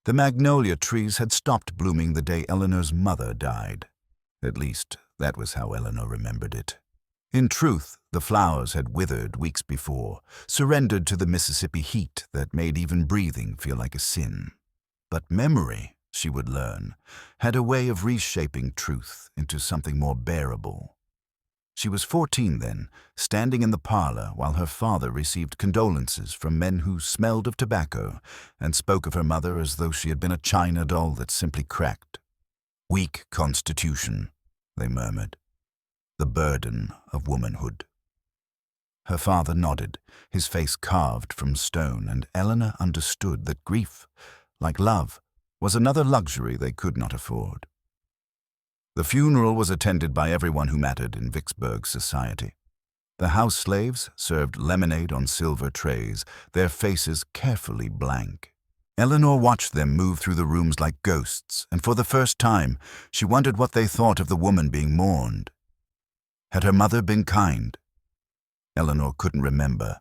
The magnolia trees had stopped blooming the day Eleanor's mother died. At least, that was how Eleanor remembered it. In truth, the flowers had withered weeks before, surrendered to the Mississippi heat that made even breathing feel like a sin. But memory, she would learn, had a way of reshaping truth into something more bearable. She was 14 then, standing in the parlor while her father received condolences from men who smelled of tobacco and spoke of her mother as though she had been a china doll that simply cracked. "Weak constitution," they murmured. "The burden of womanhood." Her father nodded, his face carved from stone, and Eleanor understood that grief, like love, was another luxury they could not afford. The funeral was attended by everyone who mattered in Vicksburg society. The house slaves served lemonade on silver trays, their faces carefully blank. Eleanor watched them move through the rooms like ghosts, and for the first time, she wondered what they thought of the woman being mourned. Had her mother been kind? Eleanor couldn't remember.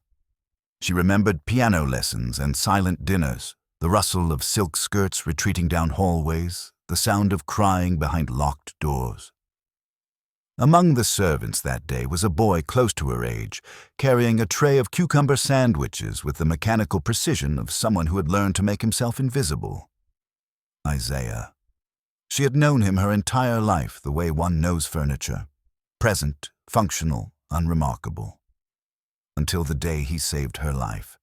She remembered piano lessons and silent dinners, the rustle of silk skirts retreating down hallways, the sound of crying behind locked doors. Among the servants that day was a boy close to her age, carrying a tray of cucumber sandwiches with the mechanical precision of someone who had learned to make himself invisible. Isaiah. She had known him her entire life the way one knows furniture, present, functional, unremarkable. Until the day he saved her life.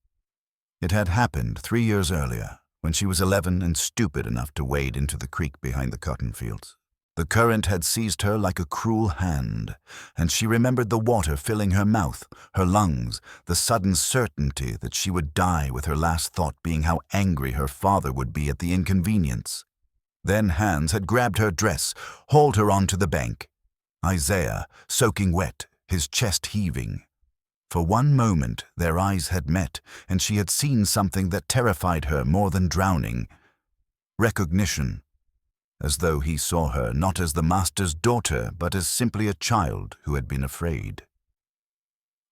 It had happened 3 years earlier, when she was 11 and stupid enough to wade into the creek behind the cotton fields. The current had seized her like a cruel hand, and she remembered the water filling her mouth, her lungs, the sudden certainty that she would die, with her last thought being how angry her father would be at the inconvenience. Then hands had grabbed her dress, hauled her onto the bank. Isaiah, soaking wet, his chest heaving. For one moment, their eyes had met, and she had seen something that terrified her more than drowning. Recognition. As though he saw her not as the master's daughter, but as simply a child who had been afraid.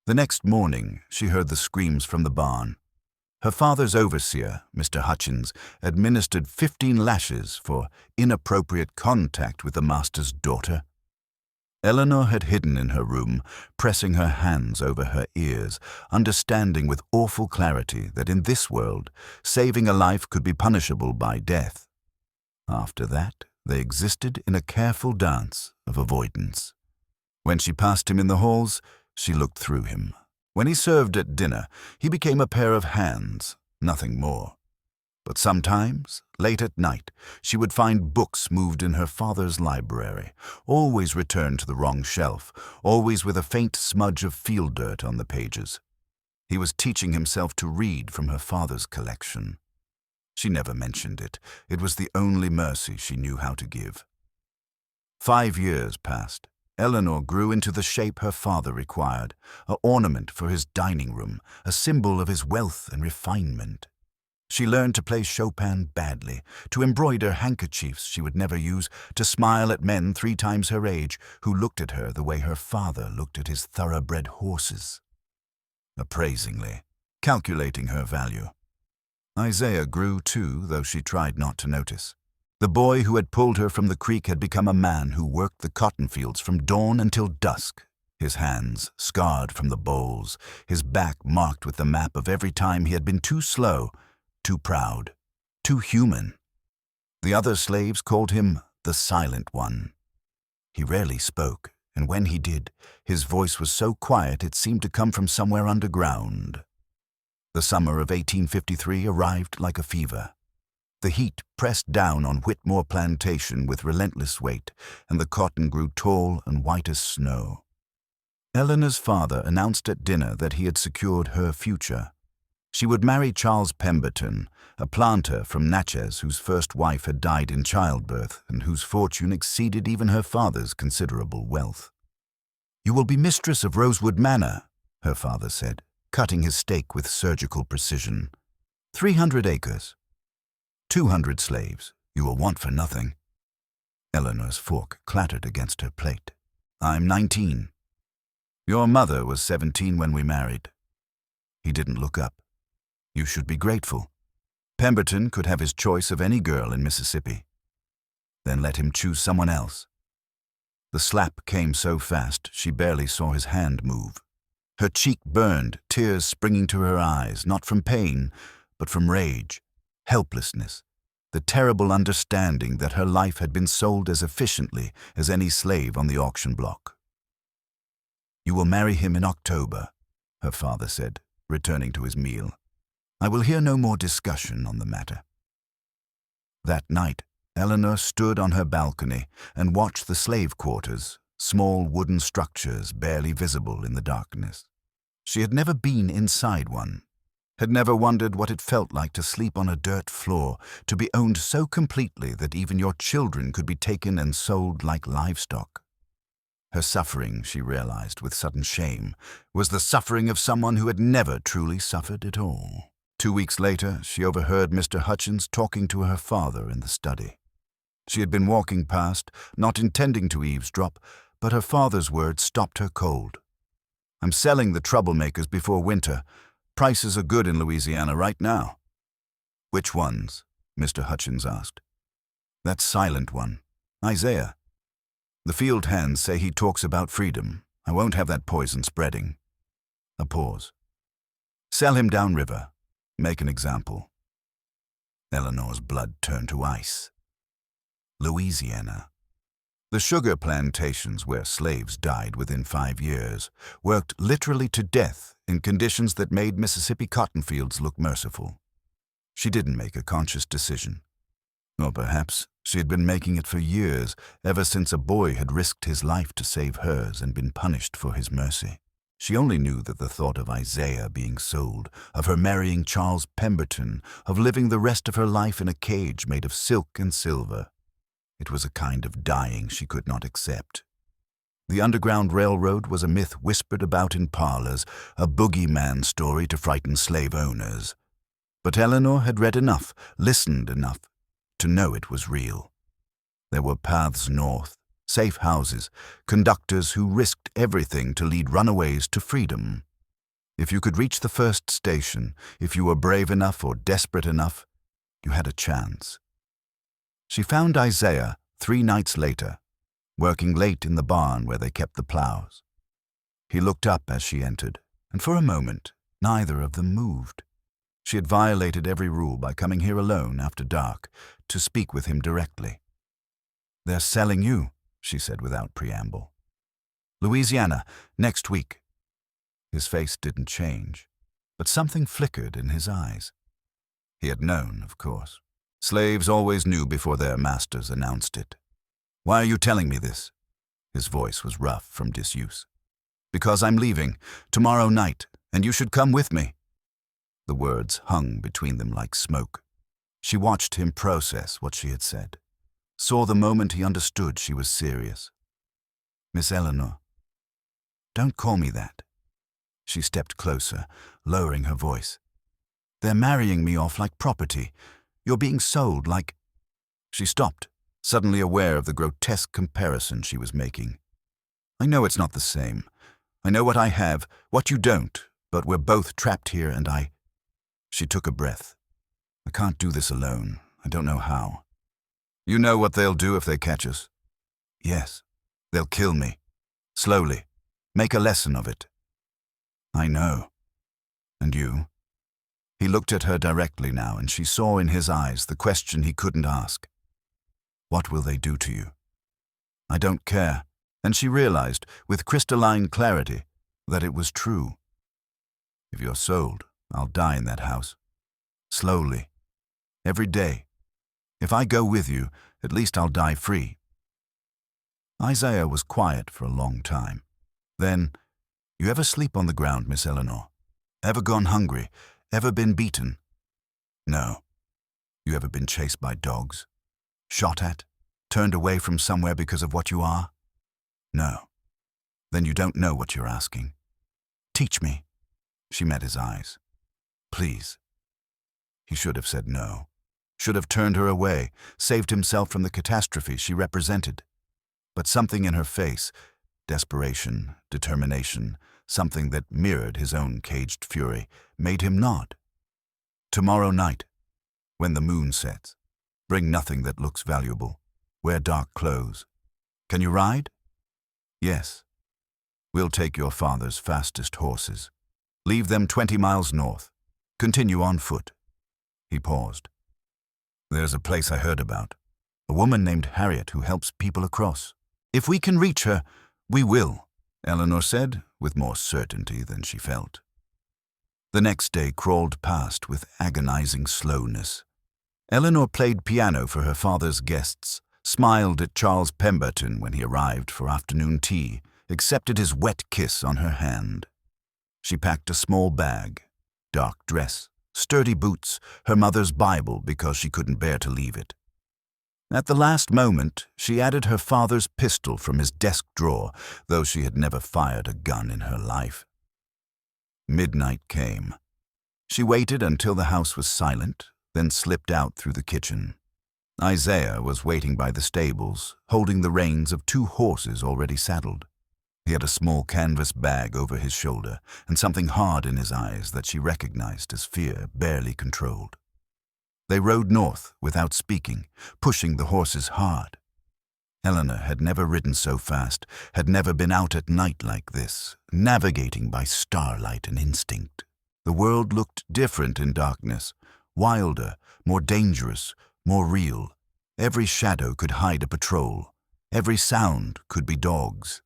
The next morning, she heard the screams from the barn. Her father's overseer, Mr. Hutchins, administered 15 lashes for inappropriate contact with the master's daughter. Eleanor had hidden in her room, pressing her hands over her ears, understanding with awful clarity that in this world, saving a life could be punishable by death. After that, they existed in a careful dance of avoidance. When she passed him in the halls, she looked through him. When he served at dinner, he became a pair of hands, nothing more. But sometimes, late at night, she would find books moved in her father's library, always returned to the wrong shelf, always with a faint smudge of field dirt on the pages. He was teaching himself to read from her father's collection. She never mentioned it. It was the only mercy she knew how to give. 5 years passed. Eleanor grew into the shape her father required, an ornament for his dining room, a symbol of his wealth and refinement. She learned to play Chopin badly, to embroider handkerchiefs she would never use, to smile at men 3 times her age who looked at her the way her father looked at his thoroughbred horses. Appraisingly, calculating her value. Isaiah grew too, though she tried not to notice. The boy who had pulled her from the creek had become a man who worked the cotton fields from dawn until dusk, his hands scarred from the bowls, his back marked with the map of every time he had been too slow, too proud, too human. The other slaves called him the Silent One. He rarely spoke, and when he did, his voice was so quiet it seemed to come from somewhere underground. The summer of 1853 arrived like a fever. The heat pressed down on Whitmore Plantation with relentless weight, and the cotton grew tall and white as snow. Eleanor's father announced at dinner that he had secured her future. She would marry Charles Pemberton, a planter from Natchez whose first wife had died in childbirth and whose fortune exceeded even her father's considerable wealth. "You will be mistress of Rosewood Manor," her father said, cutting his steak with surgical precision. 300 acres. 200 slaves. You will want for nothing. Eleanor's fork clattered against her plate. "I'm 19. Your mother was 17 when we married." He didn't look up. "You should be grateful." Pemberton could have his choice of any girl in Mississippi. Then let him choose someone else. The slap came so fast she barely saw his hand move. Her cheek burned, tears springing to her eyes, not from pain, but from rage, helplessness, the terrible understanding that her life had been sold as efficiently as any slave on the auction block. "You will marry him in October," her father said, returning to his meal. "I will hear no more discussion on the matter." That night, Eleanor stood on her balcony and watched the slave quarters, small wooden structures barely visible in the darkness. She had never been inside one, had never wondered what it felt like to sleep on a dirt floor, to be owned so completely that even your children could be taken and sold like livestock. Her suffering, she realized with sudden shame, was the suffering of someone who had never truly suffered at all. 2 weeks later, she overheard Mr. Hutchins talking to her father in the study. She had been walking past, not intending to eavesdrop, but her father's words stopped her cold. "I'm selling the troublemakers before winter. Prices are good in Louisiana right now." "Which ones?" Mr. Hutchins asked. "That silent one, Isaiah. The field hands say he talks about freedom. I won't have that poison spreading." A pause. "Sell him downriver. Make an example." Eleanor's blood turned to ice. Louisiana. The sugar plantations where slaves died within 5 years, worked literally to death in conditions that made Mississippi cotton fields look merciful. She didn't make a conscious decision. Or perhaps she had been making it for years, ever since a boy had risked his life to save hers and been punished for his mercy. She only knew that the thought of Isaiah being sold, of her marrying Charles Pemberton, of living the rest of her life in a cage made of silk and silver, it was a kind of dying she could not accept. The Underground Railroad was a myth whispered about in parlors, a boogeyman story to frighten slave owners. But Eleanor had read enough, listened enough, to know it was real. There were paths north, safe houses, conductors who risked everything to lead runaways to freedom. If you could reach the first station, if you were brave enough or desperate enough, you had a chance. She found Isaiah 3 nights later, working late in the barn where they kept the plows. He looked up as she entered, and for a moment, neither of them moved. She had violated every rule by coming here alone after dark to speak with him directly. "They're selling you," she said without preamble. "Louisiana, next week." His face didn't change, but something flickered in his eyes. He had known, of course. Slaves always knew before their masters announced it. "Why are you telling me this?" His voice was rough from disuse. "Because I'm leaving, tomorrow night, and you should come with me." The words hung between them like smoke. She watched him process what she had said, saw the moment he understood she was serious. "Miss Eleanor, don't call me that." She stepped closer, lowering her voice. "They're marrying me off like property. You're being sold like—" She stopped, suddenly aware of the grotesque comparison she was making. "I know it's not the same. I know what I have, what you don't, but we're both trapped here and I—" She took a breath. "I can't do this alone. I don't know how." "You know what they'll do if they catch us?" "Yes. They'll kill me. Slowly. Make a lesson of it." "I know. And you?" He looked at her directly now, and she saw in his eyes the question he couldn't ask. "What will they do to you?" "I don't care." And she realized, with crystalline clarity, that it was true. "If you're sold, I'll die in that house. Slowly. Every day. If I go with you, at least I'll die free." Isaiah was quiet for a long time. Then, "You ever sleep on the ground, Miss Eleanor? Ever gone hungry? Ever been beaten?" "No." "You ever been chased by dogs? Shot at? Turned away from somewhere because of what you are?" "No." "Then you don't know what you're asking. Teach me." She met his eyes. "Please." He should have said no. Should have turned her away, saved himself from the catastrophe she represented. But something in her face, desperation, determination, something that mirrored his own caged fury, made him nod. "Tomorrow night. When the moon sets, bring nothing that looks valuable. Wear dark clothes. Can you ride? Yes. We'll take your father's fastest horses. Leave them 20 miles north. Continue on foot. He paused. There's a place I heard about. A woman named Harriet who helps people across. If we can reach her, we will, Eleanor said, with more certainty than she felt. The next day crawled past with agonizing slowness. Eleanor played piano for her father's guests, smiled at Charles Pemberton when he arrived for afternoon tea, accepted his wet kiss on her hand. She packed a small bag, dark dress, sturdy boots, her mother's Bible because she couldn't bear to leave it. At the last moment, she added her father's pistol from his desk drawer, though she had never fired a gun in her life. Midnight came. She waited until the house was silent, then slipped out through the kitchen. Isaiah was waiting by the stables, holding the reins of 2 horses already saddled. He had a small canvas bag over his shoulder and something hard in his eyes that she recognized as fear barely controlled. They rode north without speaking, pushing the horses hard. Eleanor had never ridden so fast, had never been out at night like this, navigating by starlight and instinct. The world looked different in darkness, wilder, more dangerous, more real. Every shadow could hide a patrol. Every sound could be dogs.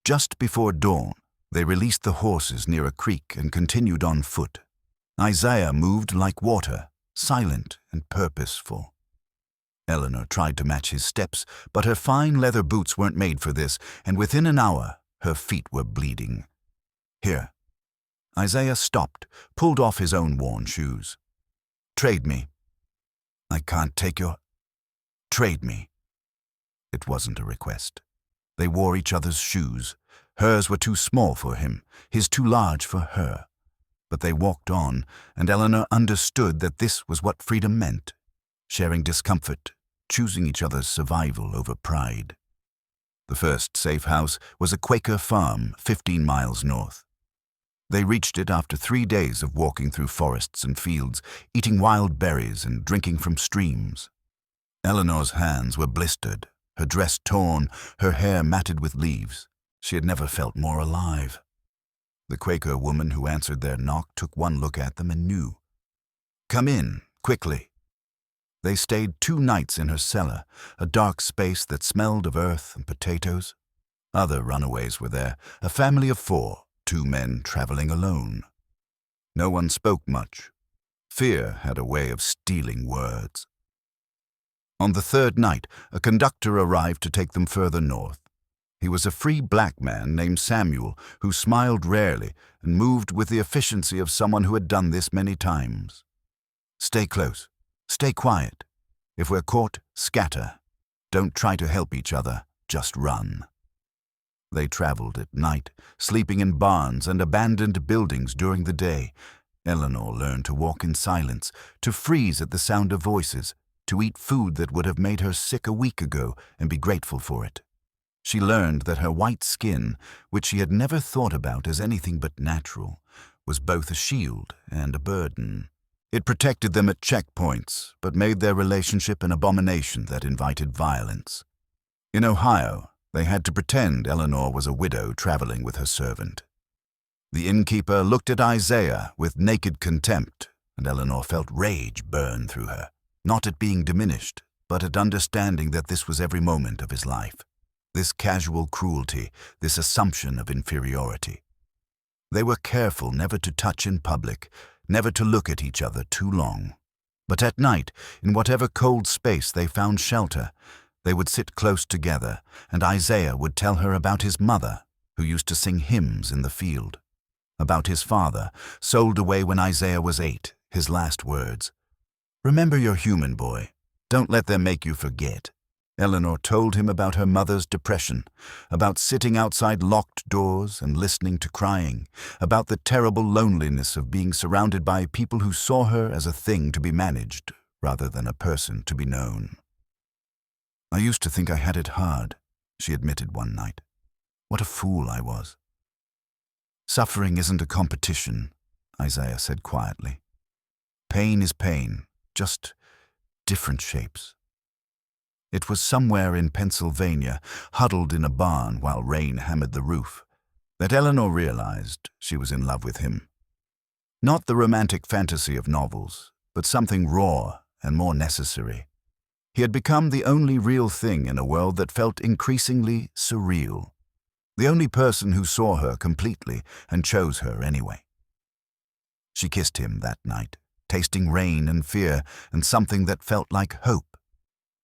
Just before dawn, they released the horses near a creek and continued on foot. Isaiah moved like water, silent and purposeful. Eleanor tried to match his steps, but her fine leather boots weren't made for this, and within an hour, her feet were bleeding. Here. Isaiah stopped, pulled off his own worn shoes. Trade me. I can't take your... Trade me. It wasn't a request. They wore each other's shoes. Hers were too small for him, his too large for her. But they walked on, and Eleanor understood that this was what freedom meant, sharing discomfort, choosing each other's survival over pride. The first safe house was a Quaker farm 15 miles north. They reached it after 3 days of walking through forests and fields, eating wild berries and drinking from streams. Eleanor's hands were blistered, her dress torn, her hair matted with leaves. She had never felt more alive. The Quaker woman who answered their knock took one look at them and knew. Come in, quickly. They stayed 2 nights in her cellar, a dark space that smelled of earth and potatoes. Other runaways were there, a family of 4, 2 men traveling alone. No one spoke much. Fear had a way of stealing words. On the 3rd night, a conductor arrived to take them further north. He was a free black man named Samuel who smiled rarely and moved with the efficiency of someone who had done this many times. Stay close. Stay quiet. If we're caught, scatter. Don't try to help each other, just run. They traveled at night, sleeping in barns and abandoned buildings during the day. Eleanor learned to walk in silence, to freeze at the sound of voices, to eat food that would have made her sick a week ago and be grateful for it. She learned that her white skin, which she had never thought about as anything but natural, was both a shield and a burden. It protected them at checkpoints, but made their relationship an abomination that invited violence. In Ohio, they had to pretend Eleanor was a widow traveling with her servant. The innkeeper looked at Isaiah with naked contempt, and Eleanor felt rage burn through her, not at being diminished, but at understanding that this was every moment of his life. This casual cruelty, this assumption of inferiority. They were careful never to touch in public, never to look at each other too long. But at night, in whatever cold space they found shelter, they would sit close together, and Isaiah would tell her about his mother, who used to sing hymns in the field. About his father, sold away when Isaiah was 8, his last words. Remember your human, boy. Don't let them make you forget. Eleanor told him about her mother's depression, about sitting outside locked doors and listening to crying, about the terrible loneliness of being surrounded by people who saw her as a thing to be managed rather than a person to be known. I used to think I had it hard, she admitted one night. What a fool I was. Suffering isn't a competition, Isaiah said quietly. Pain is pain, just different shapes. It was somewhere in Pennsylvania, huddled in a barn while rain hammered the roof, that Eleanor realized she was in love with him. Not the romantic fantasy of novels, but something raw and more necessary. He had become the only real thing in a world that felt increasingly surreal. The only person who saw her completely and chose her anyway. She kissed him that night, tasting rain and fear and something that felt like hope.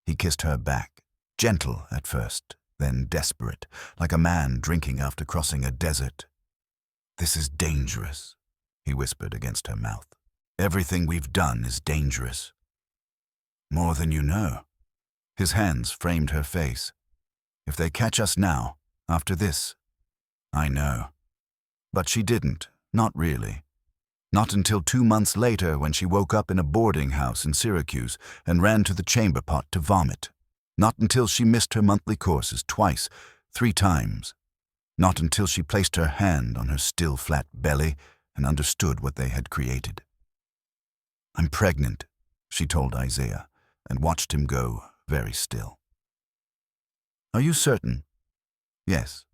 He kissed her back, gentle at first, then desperate, like a man drinking after crossing a desert. "This is dangerous," he whispered against her mouth. "Everything we've done is dangerous." "More than you know." His hands framed her face. "If they catch us now, after this." "I know." But she didn't, not really. Not until 2 months later, when she woke up in a boarding house in Syracuse and ran to the chamber pot to vomit. Not until she missed her monthly courses twice, 3 times. Not until she placed her hand on her still flat belly and understood what they had created. "I'm pregnant," she told Isaiah, and watched him go very still. "Are you certain?" "Yes."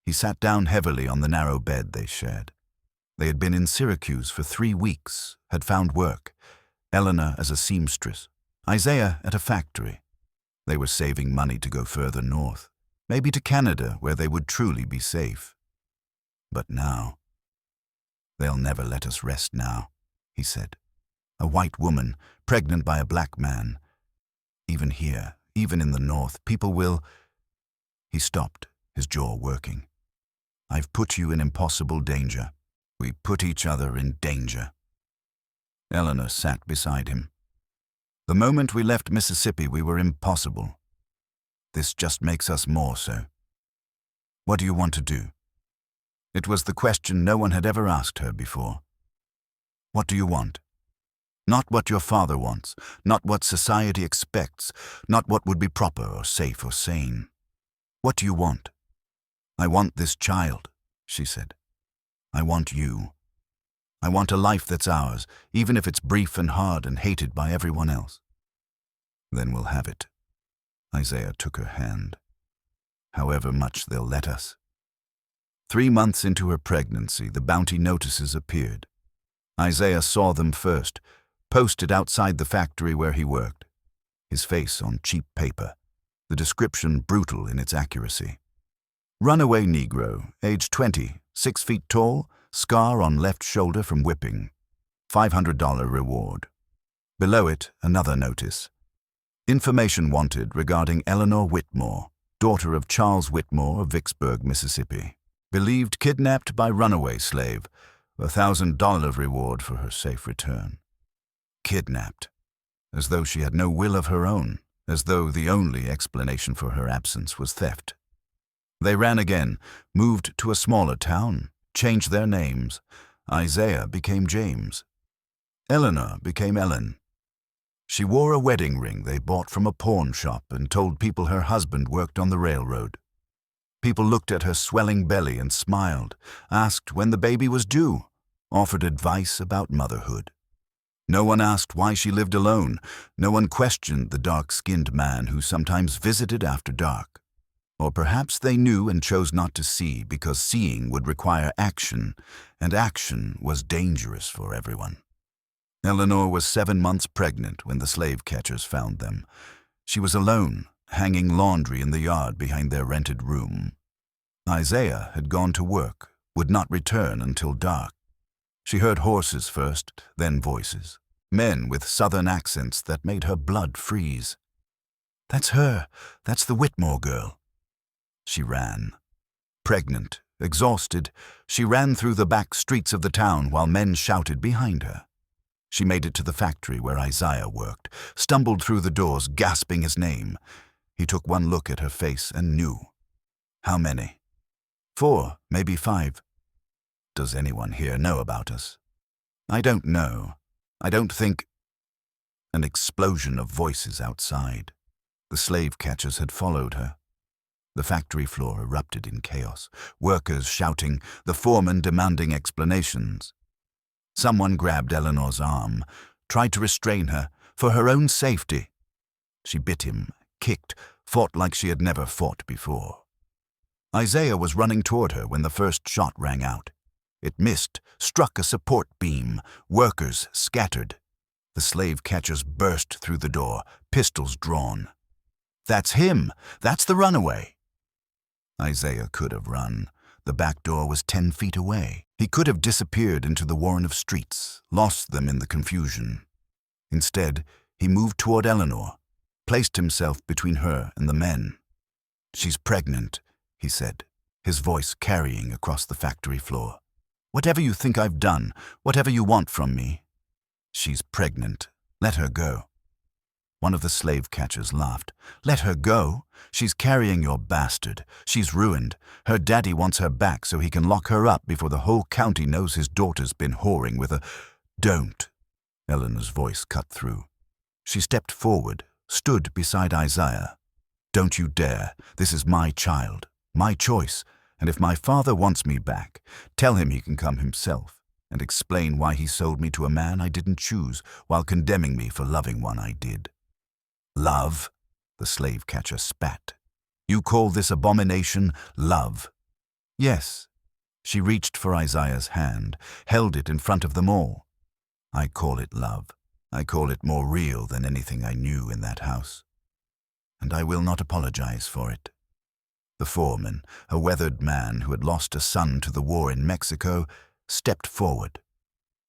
He sat down heavily on the narrow bed they shared. They had been in Syracuse for 3 weeks, had found work, Eleanor as a seamstress, Isaiah at a factory. They were saving money to go further north, maybe to Canada, where they would truly be safe. But now, "They'll never let us rest now," he said. "A white woman, pregnant by a black man. Even here, even in the north, people will—" He stopped, his jaw working. "I've put you in impossible danger. We put each other in danger." Eleanor sat beside him. "The moment we left Mississippi, we were impossible. This just makes us more so. What do you want to do?" It was the question no one had ever asked her before. "What do you want? Not what your father wants, not what society expects, not what would be proper or safe or sane. What do you want?" "I want this child," she said. "I want you. I want a life that's ours, even if it's brief and hard and hated by everyone else." "Then we'll have it." Isaiah took her hand. "However much they'll let us." 3 months into her pregnancy, the bounty notices appeared. Isaiah saw them first, posted outside the factory where he worked. His face on cheap paper, the description brutal in its accuracy. Runaway Negro, age 20, 6 feet tall, scar on left shoulder from whipping. $500 reward. Below it, another notice. Information wanted regarding Eleanor Whitmore, daughter of Charles Whitmore of Vicksburg, Mississippi. Believed kidnapped by runaway slave. $1,000 reward for her safe return. Kidnapped. As though she had no will of her own, as though the only explanation for her absence was theft. They ran again, moved to a smaller town, changed their names. Isaiah became James. Eleanor became Ellen. She wore a wedding ring they bought from a pawn shop and told people her husband worked on the railroad. People looked at her swelling belly and smiled, asked when the baby was due, offered advice about motherhood. No one asked why she lived alone. No one questioned the dark-skinned man who sometimes visited after dark. Or perhaps they knew and chose not to see because seeing would require action, and action was dangerous for everyone. Eleanor was 7 months pregnant when the slave catchers found them. She was alone, hanging laundry in the yard behind their rented room. Isaiah had gone to work, would not return until dark. She heard horses first, then voices. Men with southern accents that made her blood freeze. "That's her. That's the Whitmore girl." She ran. Pregnant, exhausted, she ran through the back streets of the town while men shouted behind her. She made it to the factory where Isaiah worked, stumbled through the doors, gasping his name. He took one look at her face and knew. "How many?" "4, maybe 5. "Does anyone here know about us?" "I don't know. I don't think—" An explosion of voices outside. The slave catchers had followed her. The factory floor erupted in chaos, workers shouting, the foreman demanding explanations. Someone grabbed Eleanor's arm, tried to restrain her, for her own safety. She bit him, kicked, fought like she had never fought before. Isaiah was running toward her when the first shot rang out. It missed, struck a support beam. Workers scattered. The slave catchers burst through the door, pistols drawn. "That's him! That's the runaway!" Isaiah could have run. The back door was 10 feet away. He could have disappeared into the warren of streets, lost them in the confusion. Instead, he moved toward Eleanor, placed himself between her and the men. "She's pregnant," he said, his voice carrying across the factory floor. "Whatever you think I've done, whatever you want from me, she's pregnant. Let her go." One of the slave catchers laughed. "Let her go? She's carrying your bastard. She's ruined. Her daddy wants her back so he can lock her up before the whole county knows his daughter's been whoring with a—" "Don't," Eleanor's voice cut through. She stepped forward, stood beside Isaiah. "Don't you dare. This is my child, my choice, and if my father wants me back, tell him he can come himself and explain why he sold me to a man I didn't choose while condemning me for loving one I did." "Love?" the slave catcher spat. "You call this abomination love?" "Yes." She reached for Isaiah's hand, held it in front of them all. "I call it love. I call it more real than anything I knew in that house. And I will not apologize for it." The foreman, a weathered man who had lost a son to the war in Mexico, stepped forward.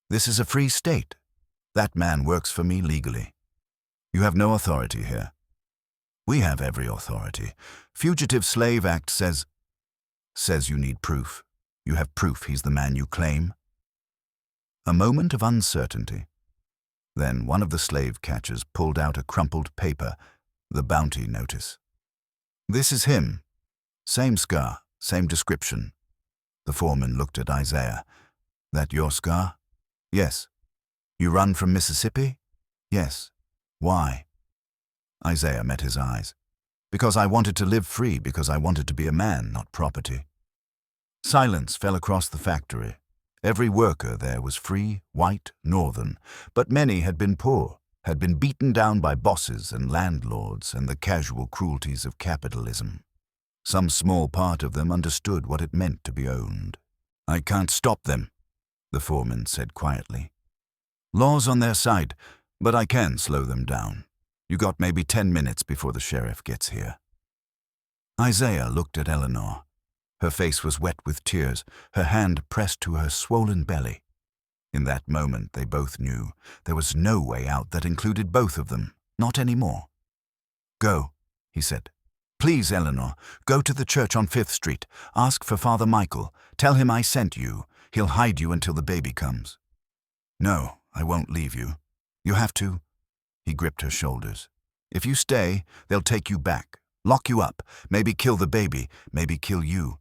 "This is a free state. That man works for me legally. You have no authority here." "We have every authority. Fugitive Slave Act says you need proof. You have proof he's the man you claim." A moment of uncertainty. Then one of the slave catchers pulled out a crumpled paper, the bounty notice. "This is him. Same scar, same description." The foreman looked at Isaiah. "That your scar?" "Yes." "You run from Mississippi?" "Yes." "Why?" Isaiah met his eyes. "Because I wanted to live free, because I wanted to be a man, not property." Silence fell across the factory. Every worker there was free, white, northern, but many had been poor, had been beaten down by bosses and landlords and the casual cruelties of capitalism. Some small part of them understood what it meant to be owned. "I can't stop them," the foreman said quietly. "Law's on their side, but I can slow them down. You got maybe 10 minutes before the sheriff gets here." Isaiah looked at Eleanor. Her face was wet with tears, her hand pressed to her swollen belly. In that moment, they both knew there was no way out that included both of them, not anymore. "Go," he said. "Please, Eleanor, go to the church on 5th Street. Ask for Father Michael. Tell him I sent you. He'll hide you until the baby comes." "No, I won't leave you. You have to." He gripped her shoulders. "If you stay, they'll take you back, lock you up, maybe kill the baby, maybe kill you.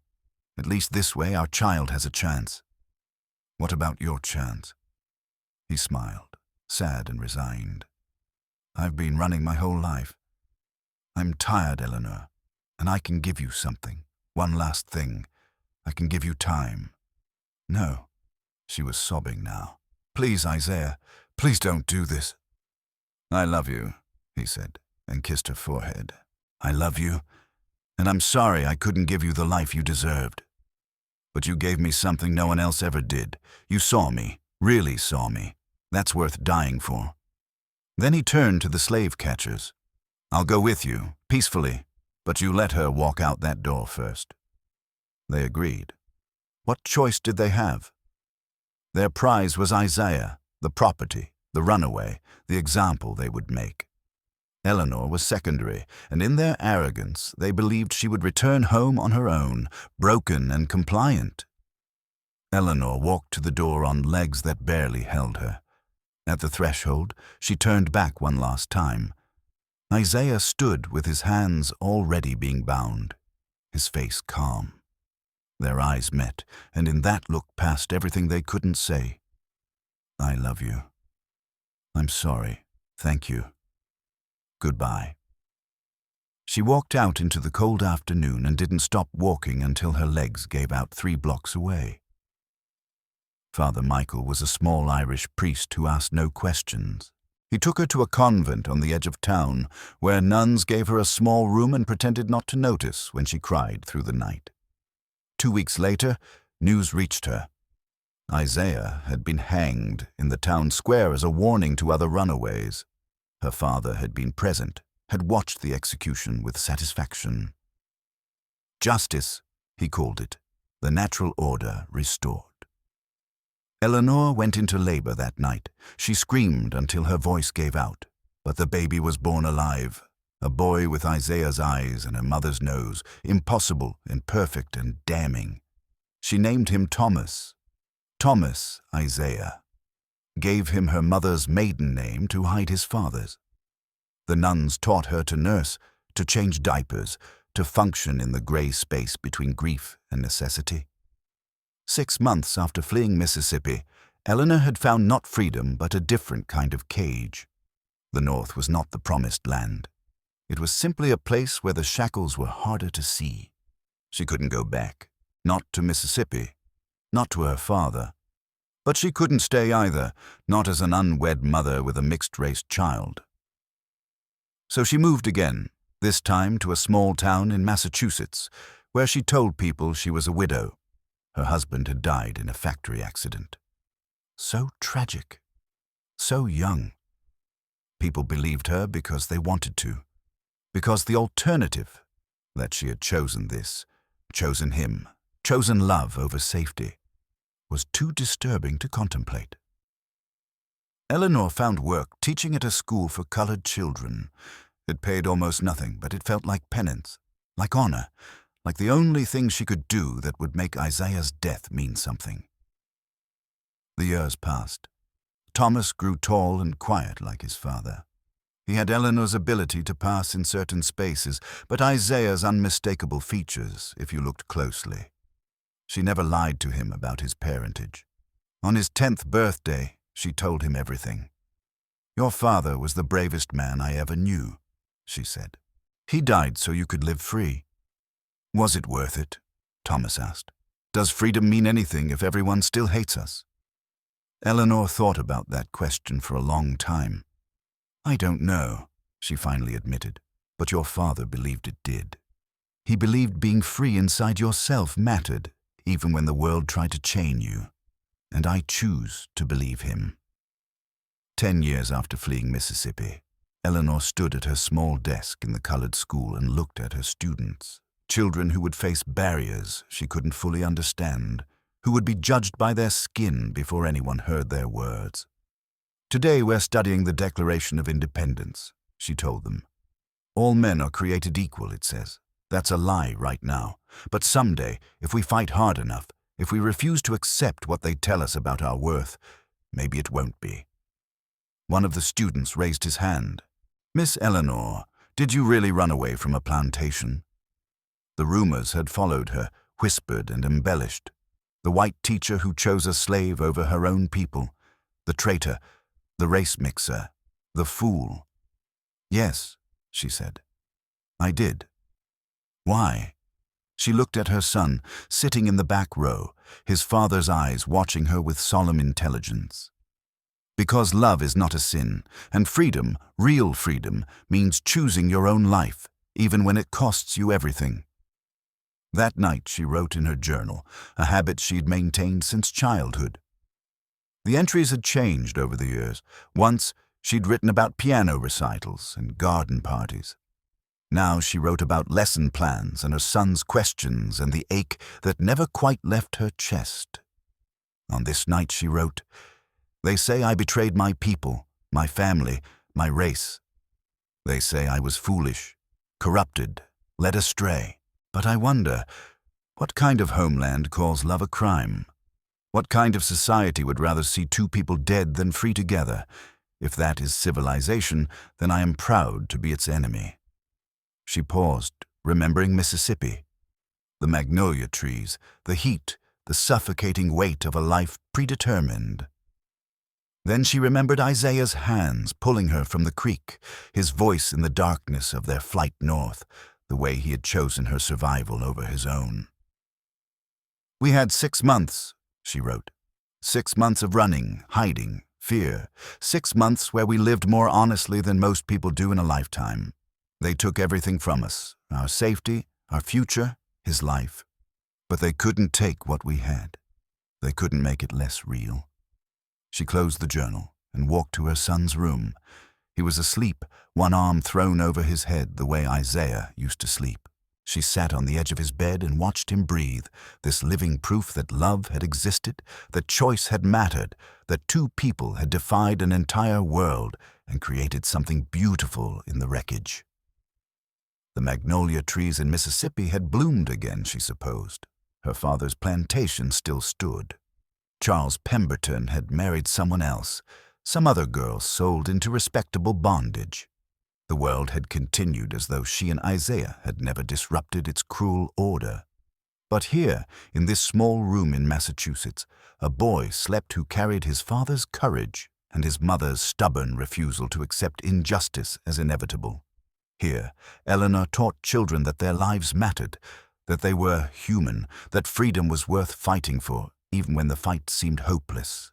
At least this way our child has a chance." "What about your chance?" He smiled, sad and resigned. "I've been running my whole life. I'm tired, Eleanor, and I can give you something, one last thing. I can give you time." "No." She was sobbing now. "Please, Isaiah, please don't do this." "I love you," he said, and kissed her forehead. "I love you, and I'm sorry I couldn't give you the life you deserved. But you gave me something no one else ever did. You saw me, really saw me. That's worth dying for." Then he turned to the slave catchers. "I'll go with you, peacefully, but you let her walk out that door first." They agreed. What choice did they have? Their prize was Isaiah, the property, the runaway, the example they would make. Eleanor was secondary, and in their arrogance, they believed she would return home on her own, broken and compliant. Eleanor walked to the door on legs that barely held her. At the threshold, she turned back one last time. Isaiah stood with his hands already being bound, his face calm. Their eyes met, and in that look passed everything they couldn't say. "I love you. I'm sorry. Thank you. Goodbye." She walked out into the cold afternoon and didn't stop walking until her legs gave out 3 blocks away. Father Michael was a small Irish priest who asked no questions. He took her to a convent on the edge of town, where nuns gave her a small room and pretended not to notice when she cried through the night. 2 weeks later, news reached her. Isaiah had been hanged in the town square as a warning to other runaways. Her father had been present, had watched the execution with satisfaction. Justice, he called it, the natural order restored. Eleanor went into labor that night. She screamed until her voice gave out, but the baby was born alive, a boy with Isaiah's eyes and her mother's nose, impossible, imperfect, and damning. She named him Thomas Isaiah, gave him her mother's maiden name to hide his father's. The nuns taught her to nurse, to change diapers, to function in the gray space between grief and necessity. 6 months after fleeing Mississippi, Eleanor had found not freedom but a different kind of cage. The North was not the promised land. It was simply a place where the shackles were harder to see. She couldn't go back, not to Mississippi, not to her father. But she couldn't stay either, not as an unwed mother with a mixed-race child. So she moved again, this time to a small town in Massachusetts, where she told people she was a widow. Her husband had died in a factory accident. So tragic. So young. People believed her because they wanted to. Because the alternative, that she had chosen this, chosen him, chosen love over safety, was too disturbing to contemplate. Eleanor found work teaching at a school for colored children. It paid almost nothing, but it felt like penance, like honor, like the only thing she could do that would make Isaiah's death mean something. The years passed. Thomas grew tall and quiet like his father. He had Eleanor's ability to pass in certain spaces, but Isaiah's unmistakable features, if you looked closely. She never lied to him about his parentage. On his 10th birthday, she told him everything. "Your father was the bravest man I ever knew," she said. "He died so you could live free." "Was it worth it?" Thomas asked. "Does freedom mean anything if everyone still hates us?" Eleanor thought about that question for a long time. "I don't know," she finally admitted, "but your father believed it did. He believed being free inside yourself mattered, even when the world tried to chain you. And I choose to believe him." 10 years after fleeing Mississippi, Eleanor stood at her small desk in the colored school and looked at her students. Children who would face barriers she couldn't fully understand, who would be judged by their skin before anyone heard their words. "Today we're studying the Declaration of Independence," she told them. "All men are created equal, it says. That's a lie right now. But someday, if we fight hard enough, if we refuse to accept what they tell us about our worth, maybe it won't be." One of the students raised his hand. "Miss Eleanor, did you really run away from a plantation?" The rumors had followed her, whispered and embellished. The white teacher who chose a slave over her own people, the traitor, the race mixer, the fool. "Yes," she said. "I did." "Why?" She looked at her son, sitting in the back row, his father's eyes watching her with solemn intelligence. "Because love is not a sin, and freedom, real freedom, means choosing your own life, even when it costs you everything." That night she wrote in her journal, a habit she'd maintained since childhood. The entries had changed over the years. Once, she'd written about piano recitals and garden parties. Now she wrote about lesson plans and her son's questions and the ache that never quite left her chest. On this night she wrote, "They say I betrayed my people, my family, my race. They say I was foolish, corrupted, led astray. But I wonder, what kind of homeland calls love a crime? What kind of society would rather see 2 people dead than free together? If that is civilization, then I am proud to be its enemy." She paused, remembering Mississippi. The magnolia trees, the heat, the suffocating weight of a life predetermined. Then she remembered Isaiah's hands pulling her from the creek, his voice in the darkness of their flight north, the way he had chosen her survival over his own. "We had 6 months," she wrote. 6 months of running, hiding, fear. 6 months where we lived more honestly than most people do in a lifetime. They took everything from us, our safety, our future, his life. But they couldn't take what we had. They couldn't make it less real. She closed the journal and walked to her son's room. He was asleep, one arm thrown over his head the way Isaiah used to sleep. She sat on the edge of his bed and watched him breathe, this living proof that love had existed, that choice had mattered, that two people had defied an entire world and created something beautiful in the wreckage. The magnolia trees in Mississippi had bloomed again, she supposed. Her father's plantation still stood. Charles Pemberton had married someone else, some other girl sold into respectable bondage. The world had continued as though she and Isaiah had never disrupted its cruel order. But here, in this small room in Massachusetts, a boy slept who carried his father's courage and his mother's stubborn refusal to accept injustice as inevitable. Here, Eleanor taught children that their lives mattered, that they were human, that freedom was worth fighting for, even when the fight seemed hopeless.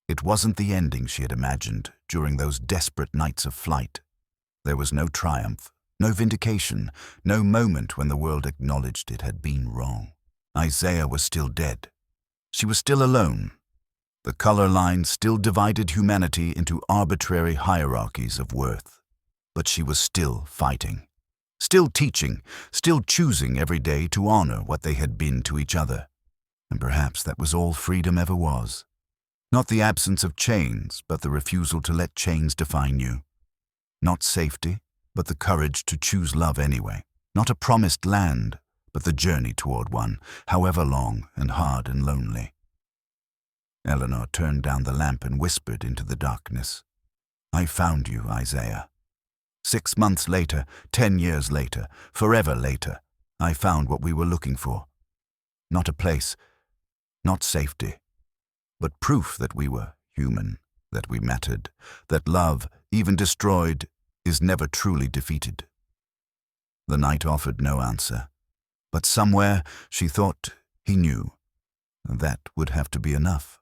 It wasn't the ending she had imagined during those desperate nights of flight. There was no triumph, no vindication, no moment when the world acknowledged it had been wrong. Isaiah was still dead. She was still alone. The color line still divided humanity into arbitrary hierarchies of worth. But she was still fighting, still teaching, still choosing every day to honor what they had been to each other. And perhaps that was all freedom ever was. Not the absence of chains, but the refusal to let chains define you. Not safety, but the courage to choose love anyway. Not a promised land, but the journey toward one, however long and hard and lonely. Eleanor turned down the lamp and whispered into the darkness. I found you, Isaiah. 6 months later, 10 years later, forever later, I found what we were looking for. Not a place, not safety, but proof that we were human, that we mattered, that love, even destroyed, is never truly defeated. The night offered no answer, but somewhere she thought he knew. That would have to be enough.